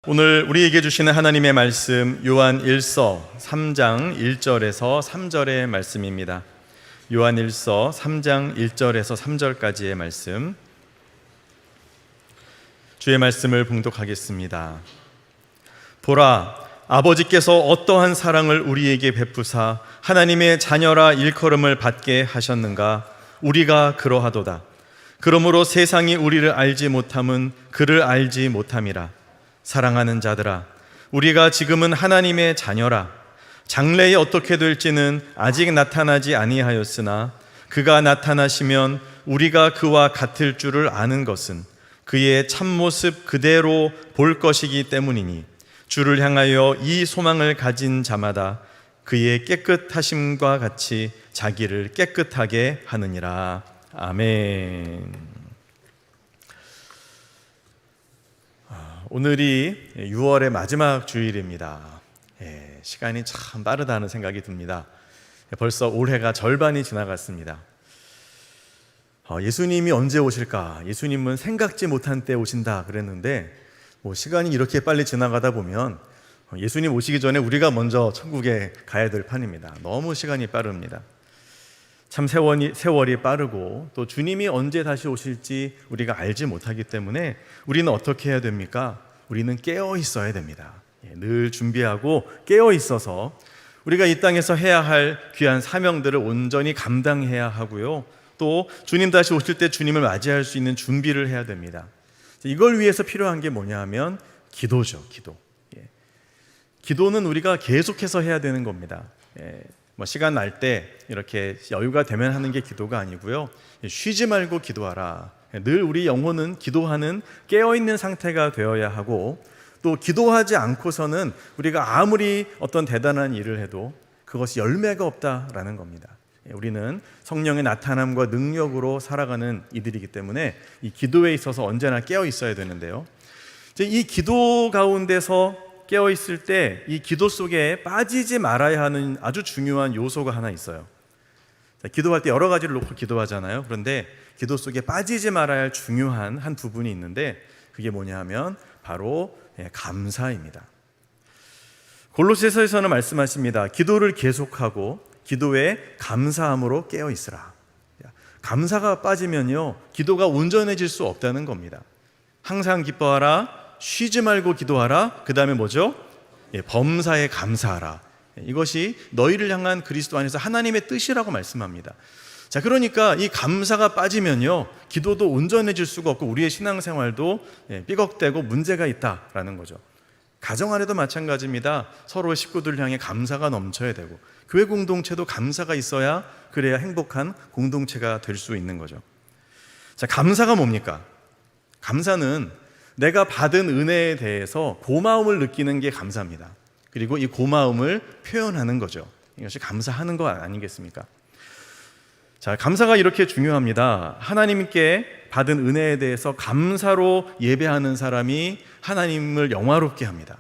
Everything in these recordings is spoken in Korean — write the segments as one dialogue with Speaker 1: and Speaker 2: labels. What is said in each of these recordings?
Speaker 1: 오늘 우리에게 주시는 하나님의 말씀 요한 1서 3장 1절에서 3절의 말씀입니다. 요한 1서 3장 1절에서 3절까지의 말씀, 주의 말씀을 봉독하겠습니다. 보라, 아버지께서 어떠한 사랑을 우리에게 베푸사 하나님의 자녀라 일컬음을 받게 하셨는가. 우리가 그러하도다. 그러므로 세상이 우리를 알지 못함은 그를 알지 못함이라. 사랑하는 자들아, 우리가 지금은 하나님의 자녀라. 장래에 어떻게 될지는 아직 나타나지 아니하였으나 그가 나타나시면 우리가 그와 같을 줄을 아는 것은 그의 참모습 그대로 볼 것이기 때문이니 주를 향하여 이 소망을 가진 자마다 그의 깨끗하심과 같이 자기를 깨끗하게 하느니라. 아멘. 오늘이 6월의 마지막 주일입니다. 시간이 참 빠르다는 생각이 듭니다. 벌써 올해가 절반이 지나갔습니다. 예수님이 언제 오실까? 예수님은 생각지 못한 때 오신다 그랬는데 시간이 이렇게 빨리 지나가다 보면 예수님 오시기 전에 우리가 먼저 천국에 가야 될 판입니다. 너무 시간이 빠릅니다. 참 세월이 빠르고 또 주님이 언제 다시 오실지 우리가 알지 못하기 때문에 우리는 어떻게 해야 됩니까? 우리는 깨어 있어야 됩니다. 늘 준비하고 깨어 있어서 우리가 이 땅에서 해야 할 귀한 사명들을 온전히 감당해야 하고요. 또 주님 다시 오실 때 주님을 맞이할 수 있는 준비를 해야 됩니다. 이걸 위해서 필요한 게 뭐냐 하면 기도죠. 기도는 우리가 계속해서 해야 되는 겁니다. 시간 날 때 이렇게 여유가 되면 하는 게 기도가 아니고요. 쉬지 말고 기도하라. 늘 우리 영혼은 기도하는 깨어있는 상태가 되어야 하고, 또 기도하지 않고서는 우리가 아무리 어떤 대단한 일을 해도 그것이 열매가 없다라는 겁니다. 우리는 성령의 나타남과 능력으로 살아가는 이들이기 때문에 이 기도에 있어서 언제나 깨어 있어야 되는데요. 이 기도 가운데서 깨어있을 때 이 기도 속에 빠지지 말아야 하는 아주 중요한 요소가 하나 있어요. 기도할 때 여러 가지를 놓고 기도하잖아요. 그런데 기도 속에 빠지지 말아야 할 중요한 한 부분이 있는데 그게 뭐냐 하면 바로 감사입니다. 골로새서에서는 말씀하십니다. 기도를 계속하고 기도에 감사함으로 깨어있으라. 감사가 빠지면요, 기도가 온전해질 수 없다는 겁니다. 항상 기뻐하라, 쉬지 말고 기도하라. 그 다음에 뭐죠? 범사에 감사하라. 이것이 너희를 향한 그리스도 안에서 하나님의 뜻이라고 말씀합니다. 자, 그러니까 이 감사가 빠지면요, 기도도 온전해질 수가 없고 우리의 신앙생활도 삐걱대고 문제가 있다라는 거죠. 가정 안에도 마찬가지입니다. 서로 식구들 향해 감사가 넘쳐야 되고 교회 공동체도 감사가 있어야 그래야 행복한 공동체가 될 수 있는 거죠. 자, 감사가 뭡니까? 감사는 내가 받은 은혜에 대해서 고마움을 느끼는 게 감사입니다. 그리고 이 고마움을 표현하는 거죠. 이것이 감사하는 거 아니겠습니까? 자, 감사가 이렇게 중요합니다. 하나님께 받은 은혜에 대해서 감사로 예배하는 사람이 하나님을 영화롭게 합니다.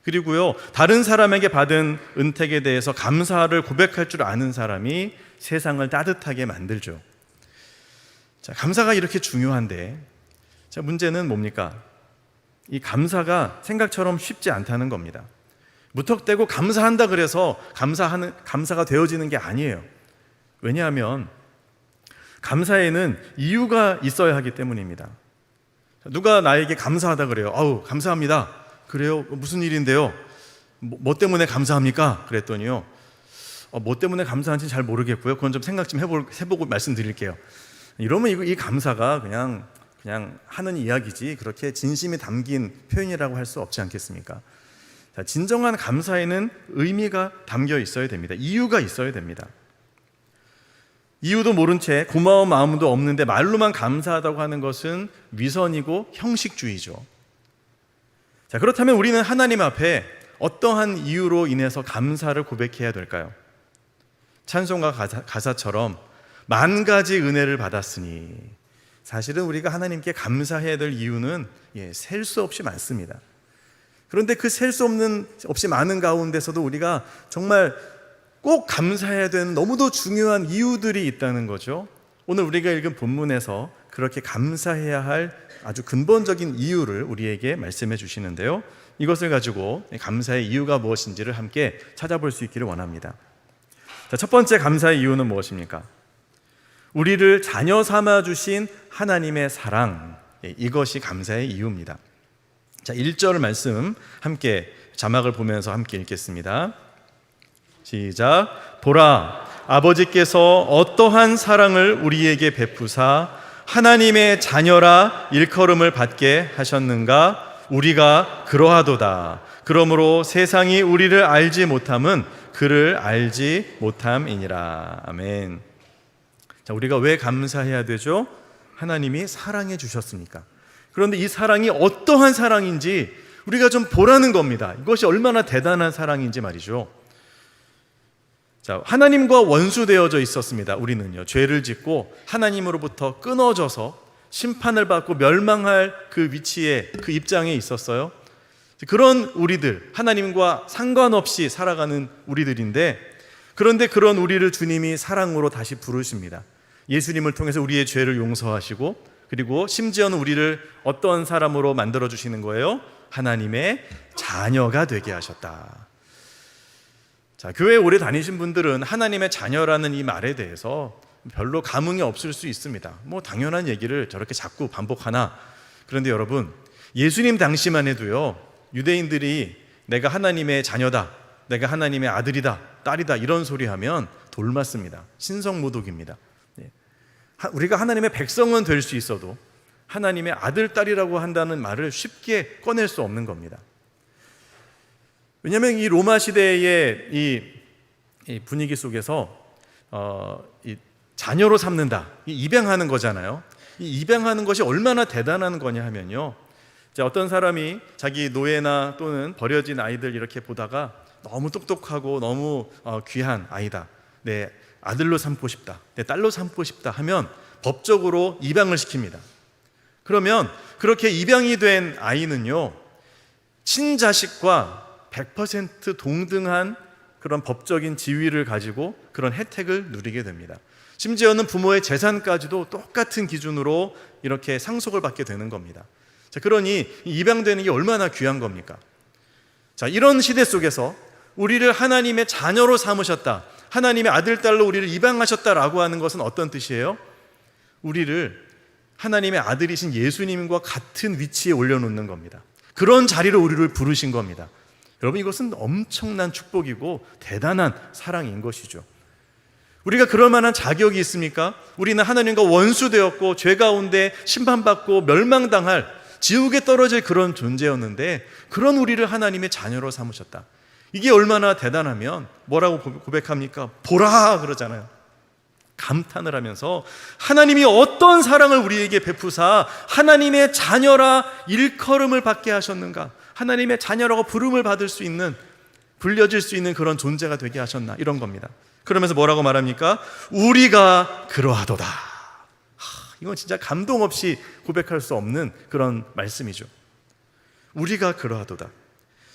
Speaker 1: 그리고요, 다른 사람에게 받은 은택에 대해서 감사를 고백할 줄 아는 사람이 세상을 따뜻하게 만들죠. 자, 감사가 이렇게 중요한데, 자, 문제는 뭡니까? 이 감사가 생각처럼 쉽지 않다는 겁니다. 무턱대고 감사한다 그래서 감사가 되어지는 게 아니에요. 왜냐하면 감사에는 이유가 있어야 하기 때문입니다. 누가 나에게 감사하다 그래요. 아우, 감사합니다. 그래요? 무슨 일인데요? 뭐 때문에 감사합니까? 그랬더니요, 뭐 때문에 감사한지 잘 모르겠고요. 그건 좀 생각 좀 해보고 말씀드릴게요. 이러면 이 감사가 그냥 하는 이야기지 그렇게 진심이 담긴 표현이라고 할 수 없지 않겠습니까? 자, 진정한 감사에는 의미가 담겨 있어야 됩니다. 이유가 있어야 됩니다. 이유도 모른 채 고마운 마음도 없는데 말로만 감사하다고 하는 것은 위선이고 형식주의죠. 자, 그렇다면 우리는 하나님 앞에 어떠한 이유로 인해서 감사를 고백해야 될까요? 찬송가 가사처럼 만 가지 은혜를 받았으니, 사실은 우리가 하나님께 감사해야 될 이유는 셀 수 없이 많습니다. 그런데 그 셀 수 없이 많은 가운데서도 우리가 정말 꼭 감사해야 되는 너무도 중요한 이유들이 있다는 거죠. 오늘 우리가 읽은 본문에서 그렇게 감사해야 할 아주 근본적인 이유를 우리에게 말씀해 주시는데요. 이것을 가지고 감사의 이유가 무엇인지를 함께 찾아볼 수 있기를 원합니다. 자, 첫 번째 감사의 이유는 무엇입니까? 우리를 자녀 삼아 주신 하나님의 사랑, 이것이 감사의 이유입니다. 자, 1절 말씀 함께 자막을 보면서 함께 읽겠습니다. 시작. 보라, 아버지께서 어떠한 사랑을 우리에게 베푸사 하나님의 자녀라 일컬음을 받게 하셨는가? 우리가 그러하도다. 그러므로 세상이 우리를 알지 못함은 그를 알지 못함이니라. 아멘. 자, 우리가 왜 감사해야 되죠? 하나님이 사랑해 주셨으니까. 그런데 이 사랑이 어떠한 사랑인지 우리가 좀 보라는 겁니다. 이것이 얼마나 대단한 사랑인지 말이죠. 자, 하나님과 원수되어져 있었습니다. 우리는요, 죄를 짓고 하나님으로부터 끊어져서 심판을 받고 멸망할 그 위치에, 그 입장에 있었어요. 그런 우리들, 하나님과 상관없이 살아가는 우리들인데, 그런데 그런 우리를 주님이 사랑으로 다시 부르십니다. 예수님을 통해서 우리의 죄를 용서하시고, 그리고 심지어는 우리를 어떤 사람으로 만들어 주시는 거예요? 하나님의 자녀가 되게 하셨다. 자, 교회 오래 다니신 분들은 하나님의 자녀라는 이 말에 대해서 별로 감흥이 없을 수 있습니다. 뭐 당연한 얘기를 저렇게 자꾸 반복하나. 그런데 여러분, 예수님 당시만 해도요, 유대인들이 내가 하나님의 자녀다, 내가 하나님의 아들이다, 딸이다 이런 소리 하면 돌맞습니다. 신성모독입니다. 우리가 하나님의 백성은 될 수 있어도 하나님의 아들, 딸이라고 한다는 말을 쉽게 꺼낼 수 없는 겁니다. 왜냐하면 이 로마 시대의 이 분위기 속에서 이 자녀로 삼는다, 이 입양하는 거잖아요. 이 입양하는 것이 얼마나 대단한 거냐 하면요, 자, 어떤 사람이 자기 노예나 또는 버려진 아이들 이렇게 보다가 너무 똑똑하고 너무 귀한 아이다, 내 아들로 삼고 싶다, 내 딸로 삼고 싶다 하면 법적으로 입양을 시킵니다. 그러면 그렇게 입양이 된 아이는요, 친자식과 100% 동등한 그런 법적인 지위를 가지고 그런 혜택을 누리게 됩니다. 심지어는 부모의 재산까지도 똑같은 기준으로 이렇게 상속을 받게 되는 겁니다. 자, 그러니 입양되는 게 얼마나 귀한 겁니까? 자, 이런 시대 속에서 우리를 하나님의 자녀로 삼으셨다, 하나님의 아들, 딸로 우리를 입양하셨다라고 하는 것은 어떤 뜻이에요? 우리를 하나님의 아들이신 예수님과 같은 위치에 올려놓는 겁니다. 그런 자리로 우리를 부르신 겁니다. 여러분, 이것은 엄청난 축복이고 대단한 사랑인 것이죠. 우리가 그럴 만한 자격이 있습니까? 우리는 하나님과 원수되었고 죄 가운데 심판받고 멸망당할, 지옥에 떨어질 그런 존재였는데 그런 우리를 하나님의 자녀로 삼으셨다. 이게 얼마나 대단하면 뭐라고 고백합니까? 보라 그러잖아요. 감탄을 하면서 하나님이 어떤 사랑을 우리에게 베푸사 하나님의 자녀라 일컬음을 받게 하셨는가, 하나님의 자녀라고 부름을 받을 수 있는, 불려질 수 있는 그런 존재가 되게 하셨나, 이런 겁니다. 그러면서 뭐라고 말합니까? 우리가 그러하도다. 이건 진짜 감동 없이 고백할 수 없는 그런 말씀이죠. 우리가 그러하도다.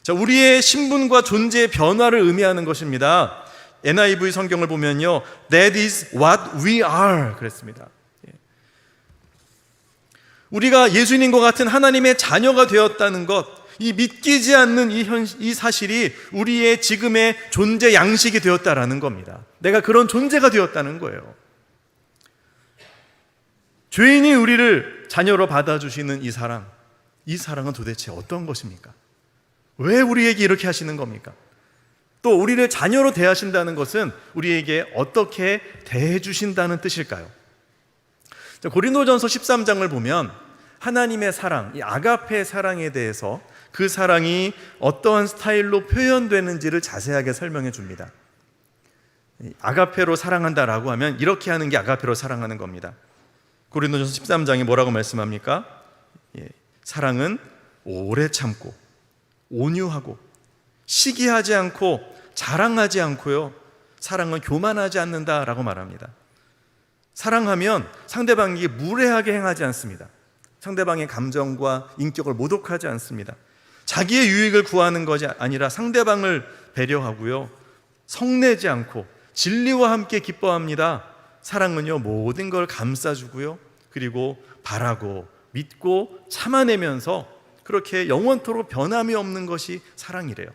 Speaker 1: 자, 우리의 신분과 존재의 변화를 의미하는 것입니다. NIV 성경을 보면요, That is what we are 그랬습니다. 우리가 예수님과 같은 하나님의 자녀가 되었다는 것, 이 믿기지 않는 이 사실이 우리의 지금의 존재 양식이 되었다라는 겁니다. 내가 그런 존재가 되었다는 거예요. 죄인이 우리를 자녀로 받아주시는 이 사랑은 도대체 어떤 것입니까? 왜 우리에게 이렇게 하시는 겁니까? 또 우리를 자녀로 대하신다는 것은 우리에게 어떻게 대해주신다는 뜻일까요? 고린도전서 13장을 보면 하나님의 사랑, 이 아가페 사랑에 대해서 그 사랑이 어떠한 스타일로 표현되는지를 자세하게 설명해 줍니다. 아가페로 사랑한다라고 하면 이렇게 하는 게 아가페로 사랑하는 겁니다. 고린도전서 13장에 뭐라고 말씀합니까? 사랑은 오래 참고 온유하고 시기하지 않고 자랑하지 않고요, 사랑은 교만하지 않는다라고 말합니다. 사랑하면 상대방에게 무례하게 행하지 않습니다. 상대방의 감정과 인격을 모독하지 않습니다. 자기의 유익을 구하는 것이 아니라 상대방을 배려하고요, 성내지 않고 진리와 함께 기뻐합니다. 사랑은요, 모든 걸 감싸주고요, 그리고 바라고 믿고 참아내면서 그렇게 영원토록 변함이 없는 것이 사랑이래요.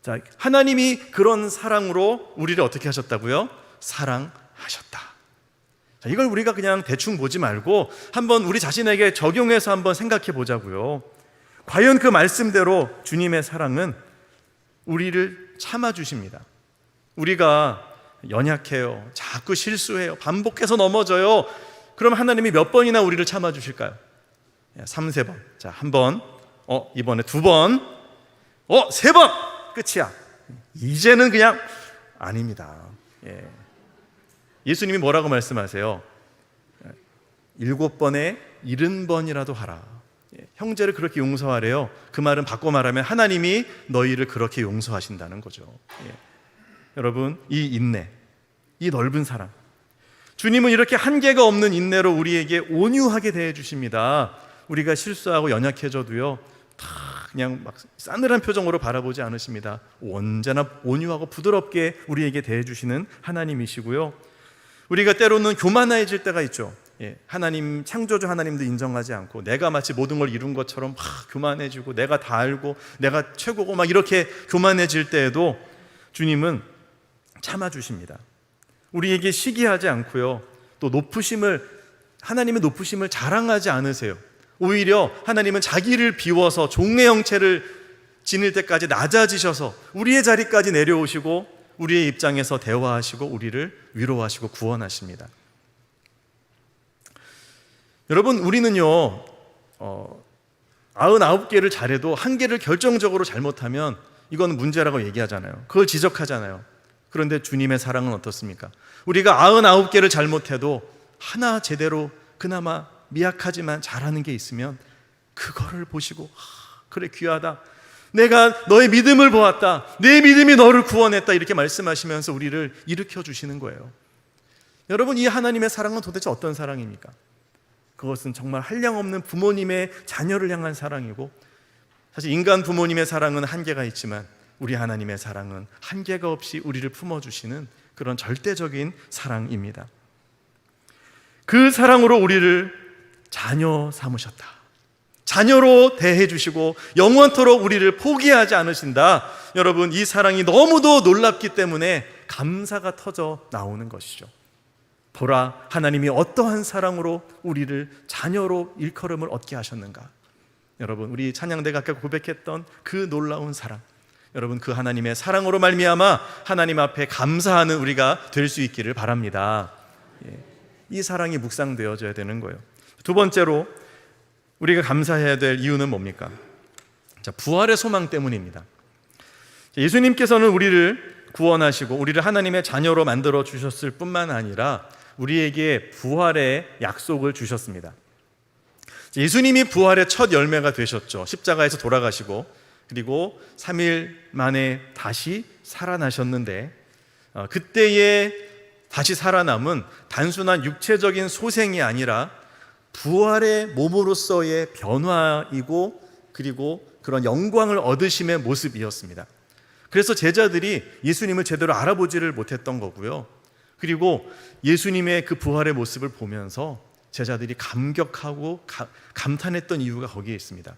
Speaker 1: 자, 하나님이 그런 사랑으로 우리를 어떻게 하셨다고요? 사랑하셨다. 자, 이걸 우리가 그냥 대충 보지 말고 한번 우리 자신에게 적용해서 한번 생각해 보자고요. 과연 그 말씀대로 주님의 사랑은 우리를 참아주십니다. 우리가 연약해요, 자꾸 실수해요, 반복해서 넘어져요. 그럼 하나님이 몇 번이나 우리를 참아주실까요? 3-4번. 자, 한 번, 이번에 2번, 3번! 끝이야. 이제는 그냥 아닙니다. 예수님이 뭐라고 말씀하세요? 7번에 70번이라도 하라. 형제를 그렇게 용서하래요. 그 말은 바꿔 말하면 하나님이 너희를 그렇게 용서하신다는 거죠. 여러분, 이 인내, 이 넓은 사랑, 주님은 이렇게 한계가 없는 인내로 우리에게 온유하게 대해 주십니다. 우리가 실수하고 연약해져도요, 다 그냥 막 싸늘한 표정으로 바라보지 않으십니다. 언제나 온유하고 부드럽게 우리에게 대해 주시는 하나님이시고요. 우리가 때로는 교만해질 때가 있죠. 하나님, 창조주 하나님도 인정하지 않고 내가 마치 모든 걸 이룬 것처럼 막 교만해지고 내가 다 알고 내가 최고고 막 이렇게 교만해질 때에도 주님은 참아주십니다. 우리에게 시기하지 않고요, 또 하나님의 높으심을 자랑하지 않으세요. 오히려 하나님은 자기를 비워서 종의 형체를 지닐 때까지 낮아지셔서 우리의 자리까지 내려오시고 우리의 입장에서 대화하시고 우리를 위로하시고 구원하십니다. 여러분, 우리는요 99개를 잘해도 한 개를 결정적으로 잘못하면 이건 문제라고 얘기하잖아요. 그걸 지적하잖아요. 그런데 주님의 사랑은 어떻습니까? 우리가 99개를 잘못해도 하나 제대로 그나마 미약하지만 잘하는 게 있으면 그거를 보시고 그래, 귀하다, 내가 너의 믿음을 보았다, 내 믿음이 너를 구원했다, 이렇게 말씀하시면서 우리를 일으켜 주시는 거예요. 여러분, 이 하나님의 사랑은 도대체 어떤 사랑입니까? 그것은 정말 한량없는 부모님의 자녀를 향한 사랑이고, 사실 인간 부모님의 사랑은 한계가 있지만 우리 하나님의 사랑은 한계가 없이 우리를 품어주시는 그런 절대적인 사랑입니다. 그 사랑으로 우리를 자녀 삼으셨다. 자녀로 대해 주시고 영원토록 우리를 포기하지 않으신다. 여러분, 이 사랑이 너무도 놀랍기 때문에 감사가 터져 나오는 것이죠. 보라, 하나님이 어떠한 사랑으로 우리를 자녀로 일컬음을 얻게 하셨는가. 여러분, 우리 찬양대가 아까 고백했던 그 놀라운 사랑, 여러분, 그 하나님의 사랑으로 말미암아 하나님 앞에 감사하는 우리가 될 수 있기를 바랍니다. 이 사랑이 묵상되어져야 되는 거예요. 두 번째로 우리가 감사해야 될 이유는 뭡니까? 자, 부활의 소망 때문입니다. 예수님께서는 우리를 구원하시고 우리를 하나님의 자녀로 만들어 주셨을 뿐만 아니라 우리에게 부활의 약속을 주셨습니다. 예수님이 부활의 첫 열매가 되셨죠. 십자가에서 돌아가시고 그리고 3일 만에 다시 살아나셨는데, 그때의 다시 살아남은 단순한 육체적인 소생이 아니라 부활의 몸으로서의 변화이고 그리고 그런 영광을 얻으심의 모습이었습니다. 그래서 제자들이 예수님을 제대로 알아보지를 못했던 거고요. 그리고 예수님의 그 부활의 모습을 보면서 제자들이 감격하고 감탄했던 이유가 거기에 있습니다.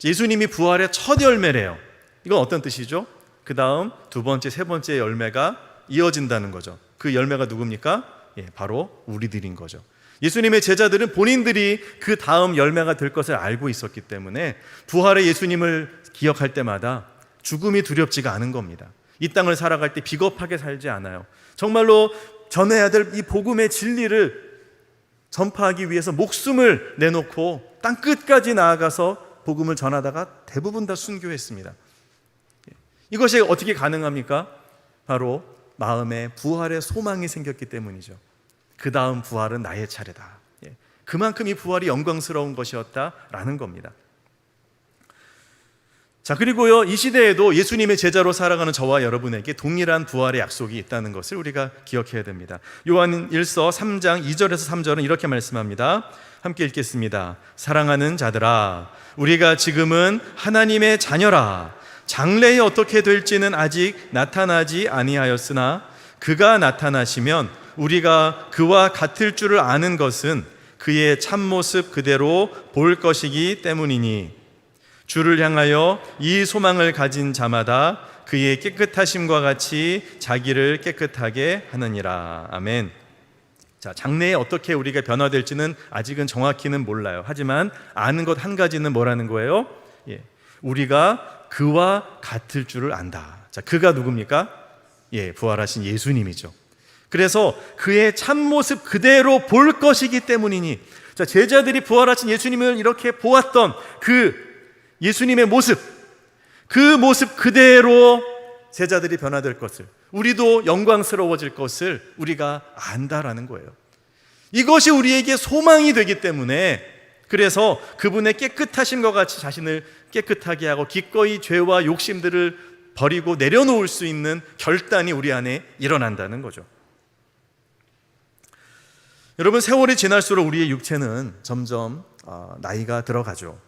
Speaker 1: 예수님이 부활의 첫 열매래요. 이건 어떤 뜻이죠? 그 다음 두 번째, 세 번째 열매가 이어진다는 거죠. 그 열매가 누굽니까? 바로 우리들인 거죠. 예수님의 제자들은 본인들이 그 다음 열매가 될 것을 알고 있었기 때문에 부활의 예수님을 기억할 때마다 죽음이 두렵지가 않은 겁니다. 이 땅을 살아갈 때 비겁하게 살지 않아요. 정말로 전해야 될 이 복음의 진리를 전파하기 위해서 목숨을 내놓고 땅 끝까지 나아가서 복음을 전하다가 대부분 다 순교했습니다. 이것이 어떻게 가능합니까? 바로 마음에 부활의 소망이 생겼기 때문이죠. 그 다음 부활은 나의 차례다. 그만큼 이 부활이 영광스러운 것이었다라는 겁니다. 자, 그리고요, 이 시대에도 예수님의 제자로 살아가는 저와 여러분에게 동일한 부활의 약속이 있다는 것을 우리가 기억해야 됩니다. 요한 1서 3장 2절에서 3절은 이렇게 말씀합니다. 함께 읽겠습니다. 사랑하는 자들아, 우리가 지금은 하나님의 자녀라. 장래에 어떻게 될지는 아직 나타나지 아니하였으나 그가 나타나시면 우리가 그와 같을 줄을 아는 것은 그의 참모습 그대로 볼 것이기 때문이니 주를 향하여 이 소망을 가진 자마다 그의 깨끗하심과 같이 자기를 깨끗하게 하느니라. 아멘. 자, 장래에 어떻게 우리가 변화될지는 아직은 정확히는 몰라요. 하지만 아는 것 한 가지는 뭐라는 거예요? 우리가 그와 같을 줄을 안다. 자, 그가 누굽니까? 부활하신 예수님이죠. 그래서 그의 참모습 그대로 볼 것이기 때문이니, 자, 제자들이 부활하신 예수님을 이렇게 보았던 그 예수님의 모습, 그 모습 그대로 제자들이 변화될 것을, 우리도 영광스러워질 것을 우리가 안다라는 거예요. 이것이 우리에게 소망이 되기 때문에, 그래서 그분의 깨끗하심과 같이 자신을 깨끗하게 하고 기꺼이 죄와 욕심들을 버리고 내려놓을 수 있는 결단이 우리 안에 일어난다는 거죠. 여러분, 세월이 지날수록 우리의 육체는 점점 나이가 들어가죠.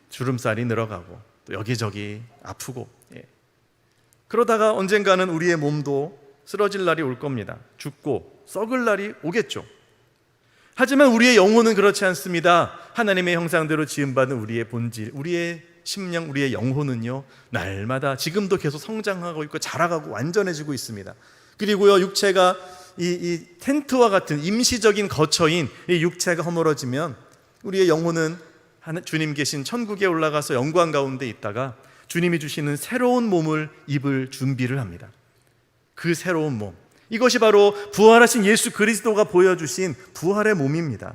Speaker 1: 주름살이 늘어가고 또 여기저기 아프고, 그러다가 언젠가는 우리의 몸도 쓰러질 날이 올 겁니다. 죽고 썩을 날이 오겠죠. 하지만 우리의 영혼은 그렇지 않습니다. 하나님의 형상대로 지음받은 우리의 본질, 우리의 심령, 우리의 영혼은요, 날마다 지금도 계속 성장하고 있고 자라가고 완전해지고 있습니다. 그리고요, 육체가 이 텐트와 같은 임시적인 거처인 이 육체가 허물어지면 우리의 영혼은 주님 계신 천국에 올라가서 영광 가운데 있다가 주님이 주시는 새로운 몸을 입을 준비를 합니다. 그 새로운 몸, 이것이 바로 부활하신 예수 그리스도가 보여주신 부활의 몸입니다.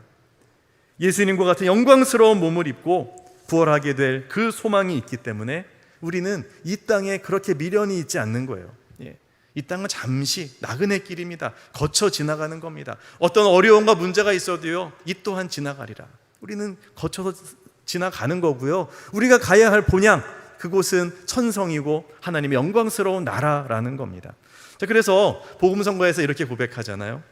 Speaker 1: 예수님과 같은 영광스러운 몸을 입고 부활하게 될 그 소망이 있기 때문에 우리는 이 땅에 그렇게 미련이 있지 않는 거예요. 이 땅은 잠시 나그네 길입니다. 거쳐 지나가는 겁니다. 어떤 어려움과 문제가 있어도요, 이 또한 지나가리라. 우리는 거쳐서 지나가는 거고요, 우리가 가야 할 본향, 그곳은 천성이고 하나님의 영광스러운 나라라는 겁니다. 자, 그래서 복음성가에서 이렇게 고백하잖아요.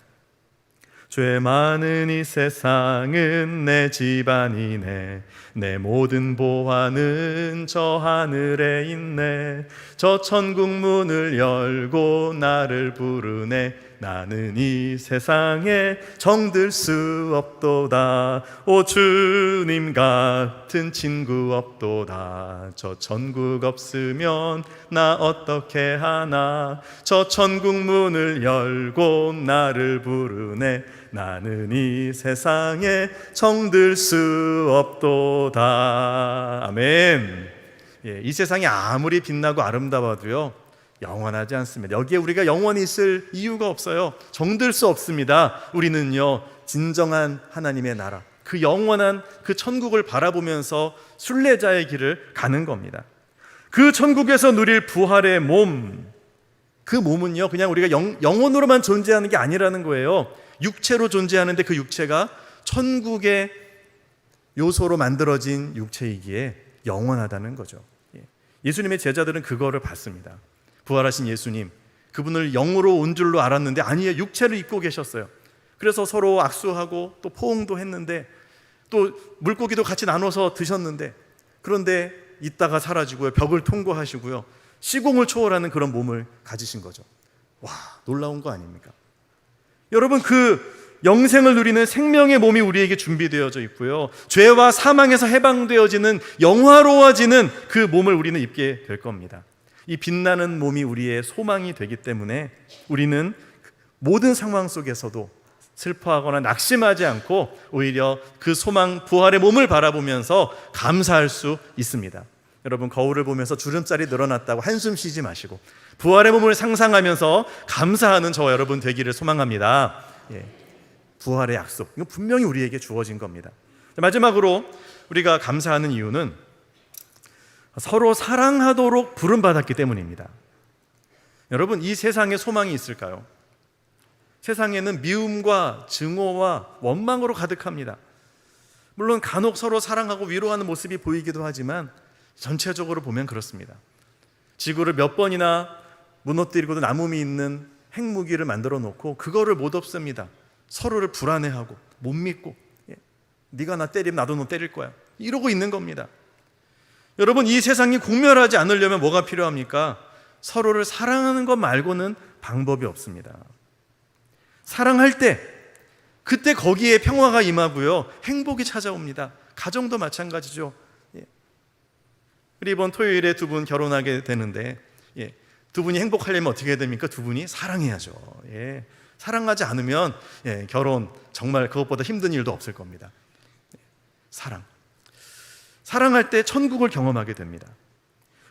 Speaker 1: 죄 많은 이 세상은 내 집안이네. 내 모든 보화는 저 하늘에 있네. 저 천국 문을 열고 나를 부르네. 나는 이 세상에 정들 수 없도다. 오 주님 같은 친구 없도다. 저 천국 없으면 나 어떻게 하나. 저 천국 문을 열고 나를 부르네. 나는 이 세상에 정들 수 없도다. 아멘. 이 세상이 아무리 빛나고 아름다워도요, 영원하지 않습니다. 여기에 우리가 영원히 있을 이유가 없어요. 정들 수 없습니다. 우리는요, 진정한 하나님의 나라, 그 영원한 그 천국을 바라보면서 순례자의 길을 가는 겁니다. 그 천국에서 누릴 부활의 몸, 그 몸은요, 그냥 우리가 영혼으로만 존재하는 게 아니라는 거예요. 육체로 존재하는데 그 육체가 천국의 요소로 만들어진 육체이기에 영원하다는 거죠. 예수님의 제자들은 그거를 봤습니다. 부활하신 예수님, 그분을 영으로 온 줄로 알았는데 아니에요, 육체를 입고 계셨어요. 그래서 서로 악수하고 또 포옹도 했는데 또 물고기도 같이 나눠서 드셨는데, 그런데 있다가 사라지고요, 벽을 통과하시고요, 시공을 초월하는 그런 몸을 가지신 거죠. 와, 놀라운 거 아닙니까? 여러분, 그 영생을 누리는 생명의 몸이 우리에게 준비되어져 있고요, 죄와 사망에서 해방되어지는 영화로워지는 그 몸을 우리는 입게 될 겁니다. 이 빛나는 몸이 우리의 소망이 되기 때문에 우리는 모든 상황 속에서도 슬퍼하거나 낙심하지 않고 오히려 그 소망, 부활의 몸을 바라보면서 감사할 수 있습니다. 여러분, 거울을 보면서 주름살이 늘어났다고 한숨 쉬지 마시고 부활의 몸을 상상하면서 감사하는 저와 여러분 되기를 소망합니다. 부활의 약속, 이건 분명히 우리에게 주어진 겁니다. 마지막으로 우리가 감사하는 이유는 서로 사랑하도록 부름받았기 때문입니다. 여러분, 이 세상에 소망이 있을까요? 세상에는 미움과 증오와 원망으로 가득합니다. 물론 간혹 서로 사랑하고 위로하는 모습이 보이기도 하지만 전체적으로 보면 그렇습니다. 지구를 몇 번이나 무너뜨리고도 남음이 있는 핵무기를 만들어 놓고 그거를 못 없앱니다. 서로를 불안해하고 못 믿고, 네가 나 때리면 나도 너 때릴 거야, 이러고 있는 겁니다. 여러분, 이 세상이 공멸하지 않으려면 뭐가 필요합니까? 서로를 사랑하는 것 말고는 방법이 없습니다. 사랑할 때 그때 거기에 평화가 임하고요, 행복이 찾아옵니다. 가정도 마찬가지죠. 예. 우리 이번 토요일에 두 분 결혼하게 되는데, 예. 두 분이 행복하려면 어떻게 해야 됩니까? 두 분이 사랑해야죠. 예. 사랑하지 않으면, 예, 결혼 정말 그것보다 힘든 일도 없을 겁니다. 사랑할 때 천국을 경험하게 됩니다.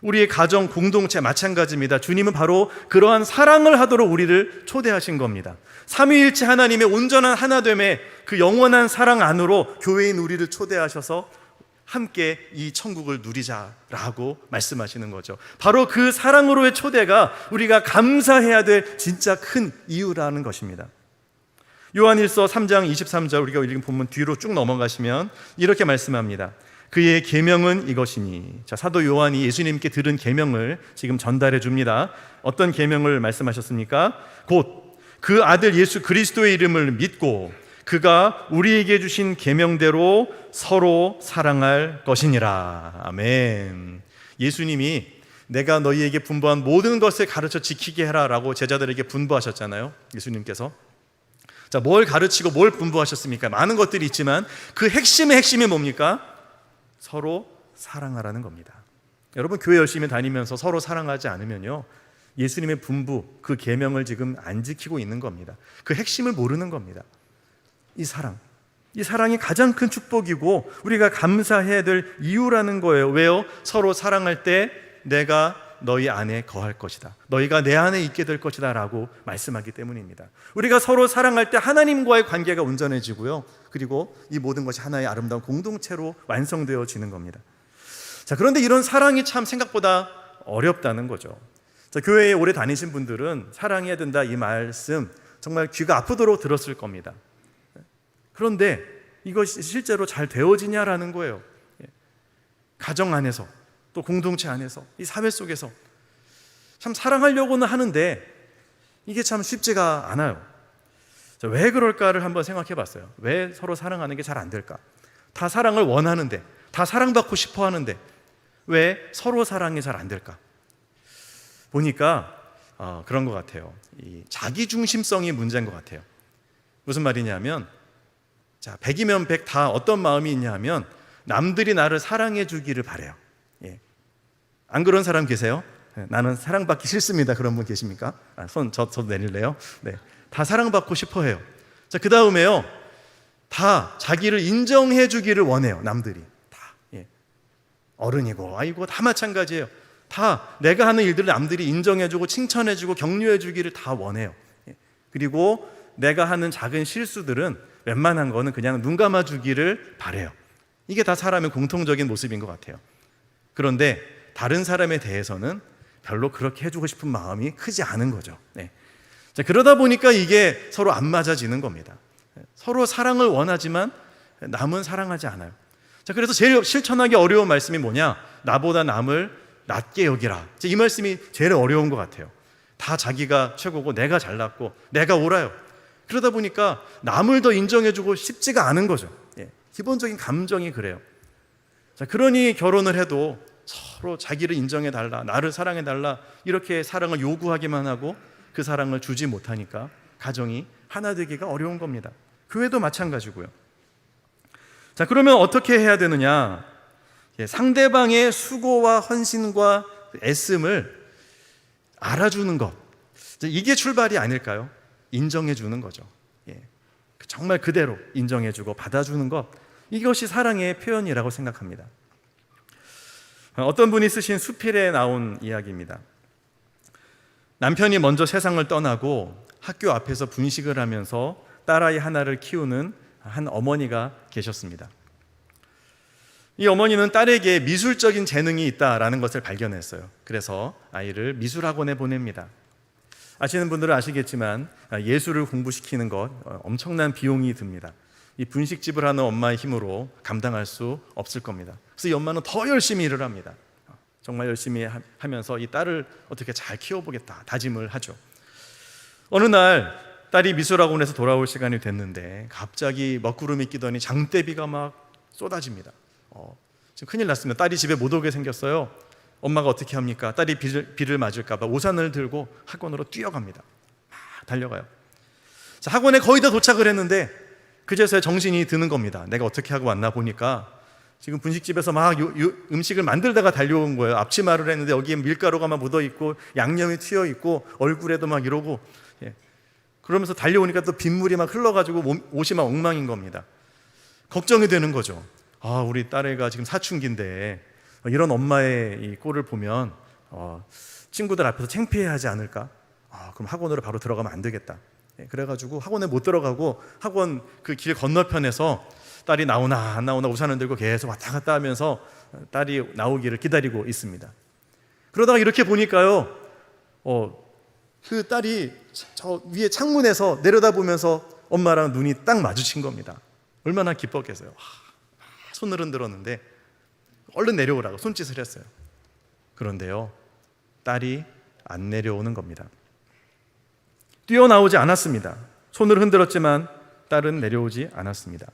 Speaker 1: 우리의 가정 공동체 마찬가지입니다. 주님은 바로 그러한 사랑을 하도록 우리를 초대하신 겁니다. 삼위일체 하나님의 온전한 하나됨의 그 영원한 사랑 안으로 교회인 우리를 초대하셔서 함께 이 천국을 누리자라고 말씀하시는 거죠. 바로 그 사랑으로의 초대가 우리가 감사해야 될 진짜 큰 이유라는 것입니다. 요한일서 3장 23절, 우리가 읽은 본문 뒤로 쭉 넘어가시면 이렇게 말씀합니다. 그의 계명은 이것이니. 자, 사도 요한이 예수님께 들은 계명을 지금 전달해 줍니다. 어떤 계명을 말씀하셨습니까? 곧 그 아들 예수 그리스도의 이름을 믿고 그가 우리에게 주신 계명대로 서로 사랑할 것이니라. 아멘. 예수님이 내가 너희에게 분부한 모든 것을 가르쳐 지키게 해라 라고 제자들에게 분부하셨잖아요. 예수님께서. 자, 뭘 가르치고 뭘 분부하셨습니까? 많은 것들이 있지만 그 핵심의 핵심이 뭡니까? 서로 사랑하라는 겁니다. 여러분, 교회 열심히 다니면서 서로 사랑하지 않으면요, 예수님의 분부, 그 계명을 지금 안 지키고 있는 겁니다. 그 핵심을 모르는 겁니다. 이 사랑이 가장 큰 축복이고 우리가 감사해야 될 이유라는 거예요. 왜요? 서로 사랑할 때 내가 너희 안에 거할 것이다, 너희가 내 안에 있게 될 것이다 라고 말씀하기 때문입니다. 우리가 서로 사랑할 때 하나님과의 관계가 온전해지고요, 그리고 이 모든 것이 하나의 아름다운 공동체로 완성되어지는 겁니다. 자, 그런데 이런 사랑이 참 생각보다 어렵다는 거죠. 자, 교회에 오래 다니신 분들은 사랑해야 된다 이 말씀 정말 귀가 아프도록 들었을 겁니다. 그런데 이것이 실제로 잘 되어지냐라는 거예요. 가정 안에서, 또 공동체 안에서, 이 사회 속에서 참 사랑하려고는 하는데 이게 참 쉽지가 않아요. 자, 왜 그럴까를 한번 생각해 봤어요. 왜 서로 사랑하는 게 잘 안 될까? 다 사랑을 원하는데, 다 사랑받고 싶어 하는데 왜 서로 사랑이 잘 안 될까? 보니까 그런 것 같아요. 이 자기중심성이 문제인 것 같아요. 무슨 말이냐면, 자, 100이면 100 다 어떤 마음이 있냐 하면 남들이 나를 사랑해 주기를 바래요. 예. 안 그런 사람 계세요? 나는 사랑받기 싫습니다. 그런 분 계십니까? 저도 내릴래요? 네. 다 사랑받고 싶어 해요. 자, 그 다음에요, 다 자기를 인정해 주기를 원해요. 남들이 다. 예. 어른이고 아이고 다 마찬가지예요. 다 내가 하는 일들을 남들이 인정해 주고 칭찬해 주고 격려해 주기를 다 원해요. 예. 그리고 내가 하는 작은 실수들은 웬만한 거는 그냥 눈 감아 주기를 바래요. 이게 다 사람의 공통적인 모습인 것 같아요. 그런데 다른 사람에 대해서는 별로 그렇게 해주고 싶은 마음이 크지 않은 거죠. 네. 자, 그러다 보니까 이게 서로 안 맞아지는 겁니다. 서로 사랑을 원하지만 남은 사랑하지 않아요. 자, 그래서 제일 실천하기 어려운 말씀이 뭐냐? 나보다 남을 낮게 여기라. 이 말씀이 제일 어려운 것 같아요. 다 자기가 최고고 내가 잘났고 내가 옳아요. 그러다 보니까 남을 더 인정해주고 싶지가 않은 거죠. 예. 기본적인 감정이 그래요. 자, 그러니 결혼을 해도 서로 자기를 인정해달라, 나를 사랑해달라 이렇게 사랑을 요구하기만 하고 그 사랑을 주지 못하니까 가정이 하나 되기가 어려운 겁니다. 교회도 마찬가지고요. 자, 그러면 어떻게 해야 되느냐? 예, 상대방의 수고와 헌신과 애씀을 알아주는 것, 이게 출발이 아닐까요? 인정해 주는 거죠. 예. 정말 그대로 인정해 주고 받아주는 것, 이것이 사랑의 표현이라고 생각합니다. 어떤 분이 쓰신 수필에 나온 이야기입니다. 남편이 먼저 세상을 떠나고 학교 앞에서 분식을 하면서 딸아이 하나를 키우는 한 어머니가 계셨습니다. 이 어머니는 딸에게 미술적인 재능이 있다라는 것을 발견했어요. 그래서 아이를 미술학원에 보냅니다. 아시는 분들은 아시겠지만 예술을 공부시키는 것 엄청난 비용이 듭니다. 이 분식집을 하는 엄마의 힘으로 감당할 수 없을 겁니다. 그래서 이 엄마는 더 열심히 일을 합니다. 정말 열심히 하면서 이 딸을 어떻게 잘 키워보겠다 다짐을 하죠. 어느 날 딸이 미술학원에서 돌아올 시간이 됐는데 갑자기 먹구름이 끼더니 장대비가 막 쏟아집니다. 지금 큰일 났으면 딸이 집에 못 오게 생겼어요. 엄마가 어떻게 합니까? 딸이 비를 맞을까 봐 우산을 들고 학원으로 뛰어갑니다. 막 달려가요. 자, 학원에 거의 다 도착을 했는데 그제서야 정신이 드는 겁니다. 내가 어떻게 하고 왔나 보니까 지금 분식집에서 막 음식을 만들다가 달려온 거예요. 앞치마를 했는데 여기에 밀가루가 막 묻어있고 양념이 튀어있고 얼굴에도 막 이러고, 그러면서 달려오니까 또 빗물이 막 흘러가지고 옷이 막 엉망인 겁니다. 걱정이 되는 거죠. 우리 딸애가 지금 사춘기인데 이런 엄마의 이 꼴을 보면 친구들 앞에서 창피해하지 않을까? 그럼 학원으로 바로 들어가면 안 되겠다. 그래가지고 학원에 못 들어가고 학원 그 길 건너편에서 딸이 나오나 안 나오나 우산을 들고 계속 왔다 갔다 하면서 딸이 나오기를 기다리고 있습니다. 그러다가 이렇게 보니까요, 그 딸이 저 위에 창문에서 내려다보면서 엄마랑 눈이 딱 마주친 겁니다. 얼마나 기뻤겠어요. 손을 흔들었는데 얼른 내려오라고 손짓을 했어요. 그런데요, 딸이 안 내려오는 겁니다. 뛰어나오지 않았습니다. 손을 흔들었지만 딸은 내려오지 않았습니다.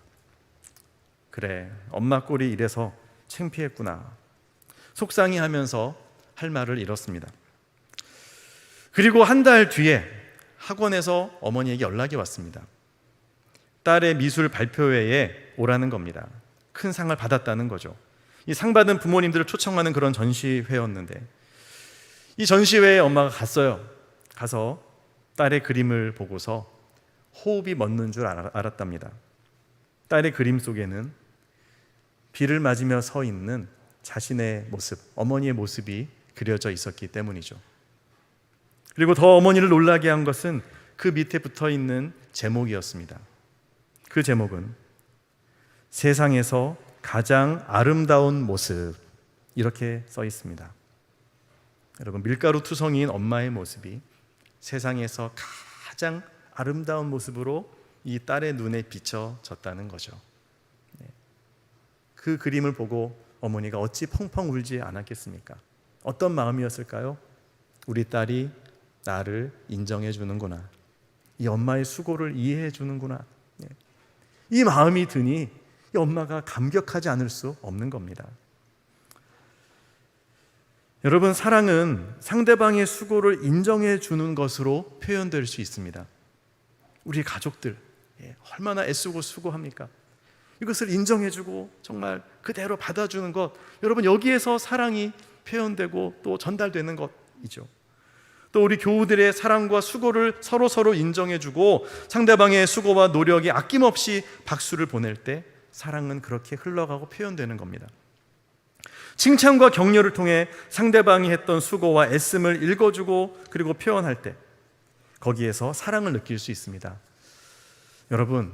Speaker 1: 그래, 엄마 꼴이 이래서 창피했구나. 속상해하면서 할 말을 잃었습니다. 그리고 한 달 뒤에 학원에서 어머니에게 연락이 왔습니다. 딸의 미술 발표회에 오라는 겁니다. 큰 상을 받았다는 거죠. 이 상 받은 부모님들을 초청하는 그런 전시회였는데, 이 전시회에 엄마가 갔어요. 가서 딸의 그림을 보고서 호흡이 멎는 줄 알았답니다. 딸의 그림 속에는 비를 맞으며 서 있는 자신의 모습, 어머니의 모습이 그려져 있었기 때문이죠. 그리고 더 어머니를 놀라게 한 것은 그 밑에 붙어 있는 제목이었습니다. 그 제목은 세상에서 가장 아름다운 모습, 이렇게 써 있습니다. 여러분, 밀가루 투성이인 엄마의 모습이 세상에서 가장 아름다운 모습으로 이 딸의 눈에 비춰졌다는 거죠. 그 그림을 보고 어머니가 어찌 펑펑 울지 않았겠습니까? 어떤 마음이었을까요? 우리 딸이 나를 인정해 주는구나. 이 엄마의 수고를 이해해 주는구나. 이 마음이 드니 이 엄마가 감격하지 않을 수 없는 겁니다. 여러분, 사랑은 상대방의 수고를 인정해 주는 것으로 표현될 수 있습니다. 우리 가족들 얼마나 애쓰고 수고합니까? 이것을 인정해 주고 정말 그대로 받아주는 것, 여러분, 여기에서 사랑이 표현되고 또 전달되는 것이죠. 또 우리 교우들의 사랑과 수고를 서로 인정해 주고 상대방의 수고와 노력에 아낌없이 박수를 보낼 때 사랑은 그렇게 흘러가고 표현되는 겁니다. 칭찬과 격려를 통해 상대방이 했던 수고와 애씀을 읽어주고 그리고 표현할 때 거기에서 사랑을 느낄 수 있습니다. 여러분,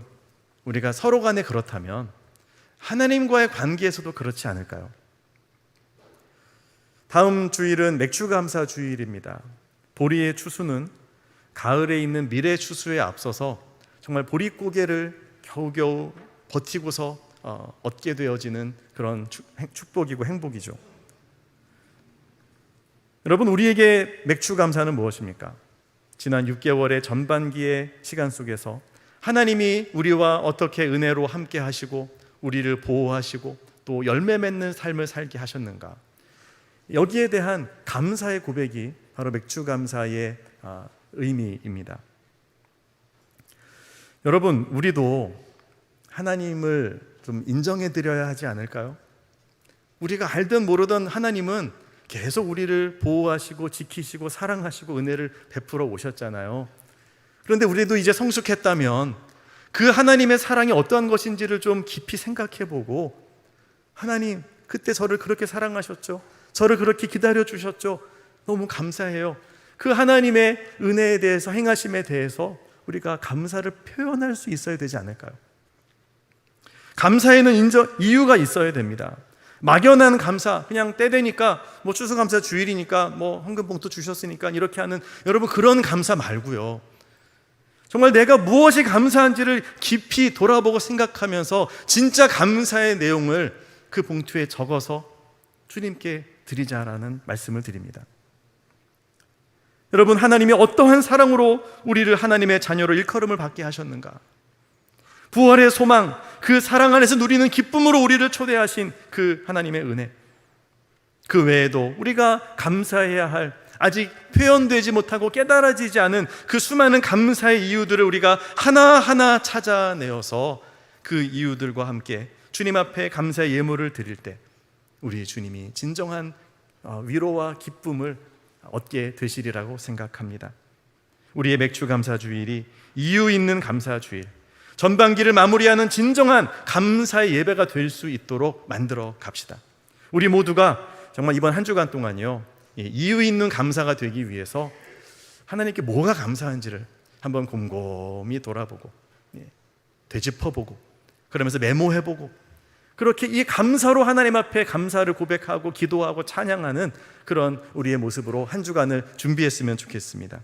Speaker 1: 우리가 서로 간에 그렇다면 하나님과의 관계에서도 그렇지 않을까요? 다음 주일은 맥주감사 주일입니다. 보리의 추수는 가을에 있는 밀의 추수에 앞서서 정말 보릿고개를 겨우겨우 버티고서 얻게 되어지는 그런 축복이고 행복이죠. 여러분, 우리에게 맥주감사는 무엇입니까? 지난 6개월의 전반기의 시간 속에서 하나님이 우리와 어떻게 은혜로 함께 하시고 우리를 보호하시고 또 열매 맺는 삶을 살게 하셨는가, 여기에 대한 감사의 고백이 바로 맥주감사의 의미입니다. 여러분, 우리도 하나님을 좀 인정해 드려야 하지 않을까요? 우리가 알든 모르든 하나님은 계속 우리를 보호하시고 지키시고 사랑하시고 은혜를 베풀어 오셨잖아요. 그런데 우리도 이제 성숙했다면 그 하나님의 사랑이 어떠한 것인지를 좀 깊이 생각해 보고, 하나님, 그때 저를 그렇게 사랑하셨죠? 저를 그렇게 기다려 주셨죠? 너무 감사해요. 그 하나님의 은혜에 대해서, 행하심에 대해서 우리가 감사를 표현할 수 있어야 되지 않을까요? 감사에는 이유가 있어야 됩니다. 막연한 감사, 그냥 때 되니까 추수감사 주일이니까 헌금 봉투 주셨으니까 이렇게 하는, 여러분, 그런 감사 말고요, 정말 내가 무엇이 감사한지를 깊이 돌아보고 생각하면서 진짜 감사의 내용을 그 봉투에 적어서 주님께 드리자라는 말씀을 드립니다. 여러분, 하나님이 어떠한 사랑으로 우리를 하나님의 자녀로 일컬음을 받게 하셨는가, 부활의 소망, 그 사랑 안에서 누리는 기쁨으로 우리를 초대하신 그 하나님의 은혜, 그 외에도 우리가 감사해야 할, 아직 표현되지 못하고 깨달아지지 않은 그 수많은 감사의 이유들을 우리가 하나하나 찾아내어서 그 이유들과 함께 주님 앞에 감사의 예물을 드릴 때 우리 주님이 진정한 위로와 기쁨을 얻게 되시리라고 생각합니다. 우리의 맥주 감사 주일이 이유 있는 감사 주일, 전반기를 마무리하는 진정한 감사의 예배가 될 수 있도록 만들어 갑시다. 우리 모두가 정말 이번 한 주간 동안요, 이유 있는 감사가 되기 위해서 하나님께 뭐가 감사한지를 한번 곰곰이 돌아보고 되짚어보고 그러면서 메모해보고 그렇게 이 감사로 하나님 앞에 감사를 고백하고 기도하고 찬양하는 그런 우리의 모습으로 한 주간을 준비했으면 좋겠습니다.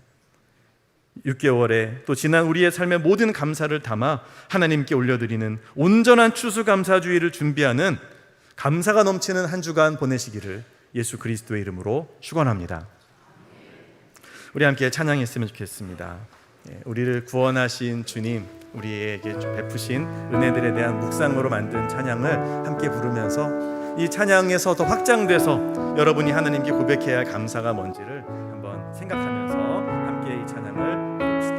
Speaker 1: 6개월에 또 지난 우리의 삶의 모든 감사를 담아 하나님께 올려드리는 온전한 추수감사주의를 준비하는 감사가 넘치는 한 주간 보내시기를 예수 그리스도의 이름으로 축원합니다. 우리 함께 찬양했으면 좋겠습니다. 우리를 구원하신 주님, 우리에게 베푸신 은혜들에 대한 묵상으로 만든 찬양을 함께 부르면서 이 찬양에서 더 확장돼서 여러분이 하나님께 고백해야 할 감사가 뭔지를 한번 생각하면서 함께 이 찬양을 부릅시다.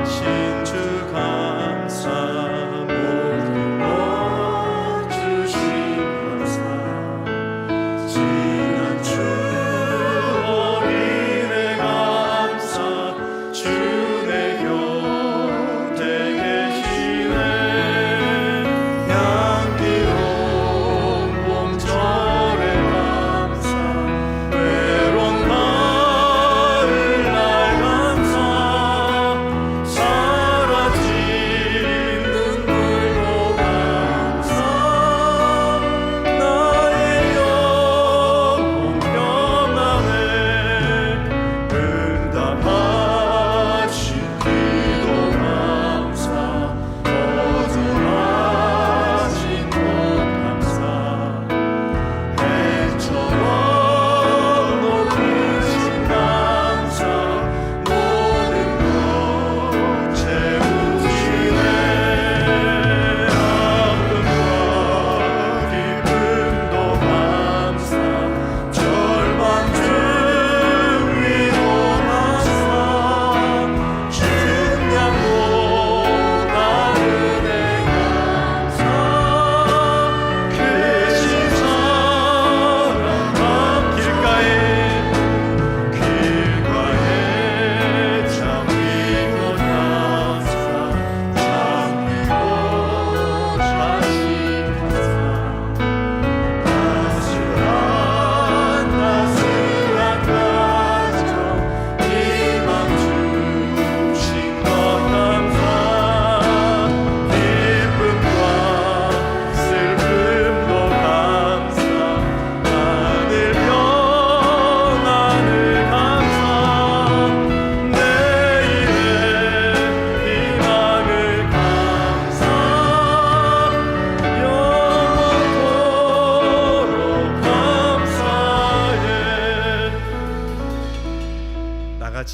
Speaker 1: 하신 주 감사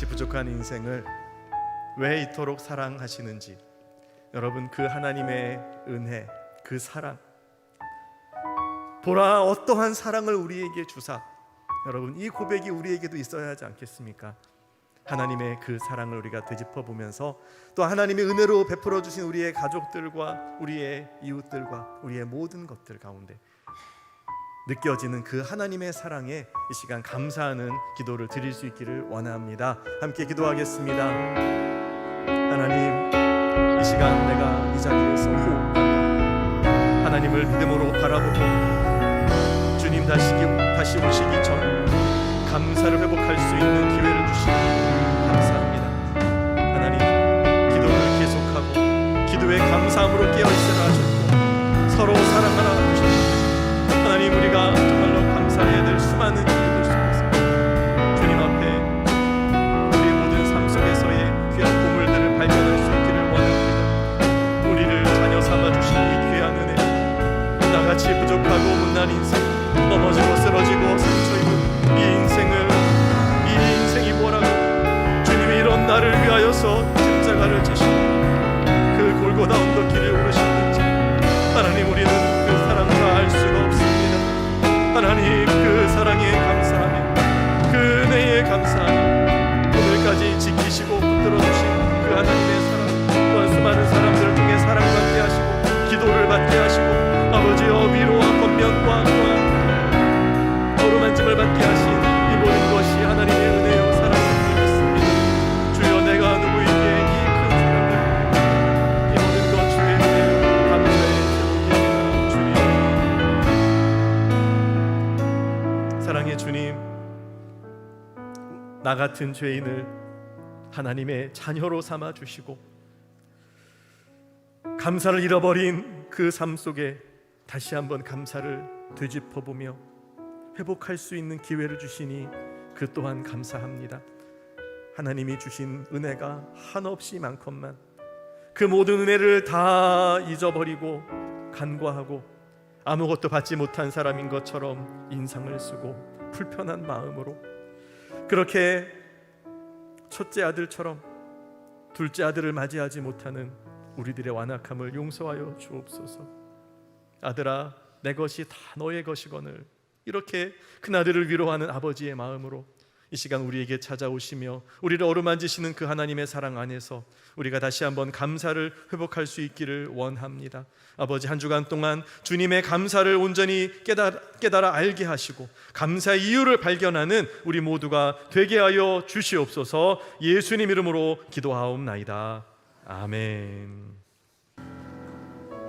Speaker 1: 부족한 인생을 왜 이토록 사랑하시는지, 여러분 그 하나님의 은혜, 그 사랑, 보라 어떠한 사랑을 우리에게 주사, 여러분 이 고백이 우리에게도 있어야 하지 않겠습니까? 하나님의 그 사랑을 우리가 되짚어보면서 또 하나님의 은혜로 베풀어 주신 우리의 가족들과 우리의 이웃들과 우리의 모든 것들 가운데 느껴지는 그 하나님의 사랑에 이 시간 감사하는 기도를 드릴 수 있기를 원합니다. 함께 기도하겠습니다. 하나님, 이 시간 내가 이 자리에서 호흡하며 하나님을 믿음으로 바라보고 주님 다시 오시기 전 감사를 회복할 수 있는 기회를 주시니 감사합니다. 하나님, 기도를 계속하고 기도에 감사함으로 깨어있으라 하셨고 서로 사랑하라 하셨고 하나님, 우리가 정말로 감사해야 될 수많은 일들 속에서 주님 앞에 우리 모든 삶 속에서의 귀한 보물들을 발견할 수 있기를 원합니다. 우리를 자녀 삼아주신 이 귀한 은혜, 나같이 부족하고 못난 인생, 넘어지고 쓰러지고 상처 입은 이 인생이 뭐라고 주님이 이런 나를 위하여서 십자가를 지시고 그 골고다 언덕길을 오르셨는지 하나님, 우리는 그
Speaker 2: 나 같은 죄인을 하나님의 자녀로 삼아 주시고 감사를 잃어버린 그 삶 속에 다시 한번 감사를 되짚어보며 회복할 수 있는 기회를 주시니 그 또한 감사합니다. 하나님이 주신 은혜가 한없이 많건만 그 모든 은혜를 다 잊어버리고 간과하고 아무것도 받지 못한 사람인 것처럼 인상을 쓰고 불편한 마음으로 그렇게 첫째 아들처럼 둘째 아들을 맞이하지 못하는 우리들의 완악함을 용서하여 주옵소서. 아들아, 내 것이 다 너의 것이거늘. 이렇게 큰아들을 위로하는 아버지의 마음으로 이 시간 우리에게 찾아오시며 우리를 어루만지시는 그 하나님의 사랑 안에서 우리가 다시 한번 감사를 회복할 수 있기를 원합니다. 아버지, 한 주간 동안 주님의 감사를 온전히 깨달아 알게 하시고 감사의 이유를 발견하는 우리 모두가 되게 하여 주시옵소서. 예수님 이름으로 기도하옵나이다. 아멘.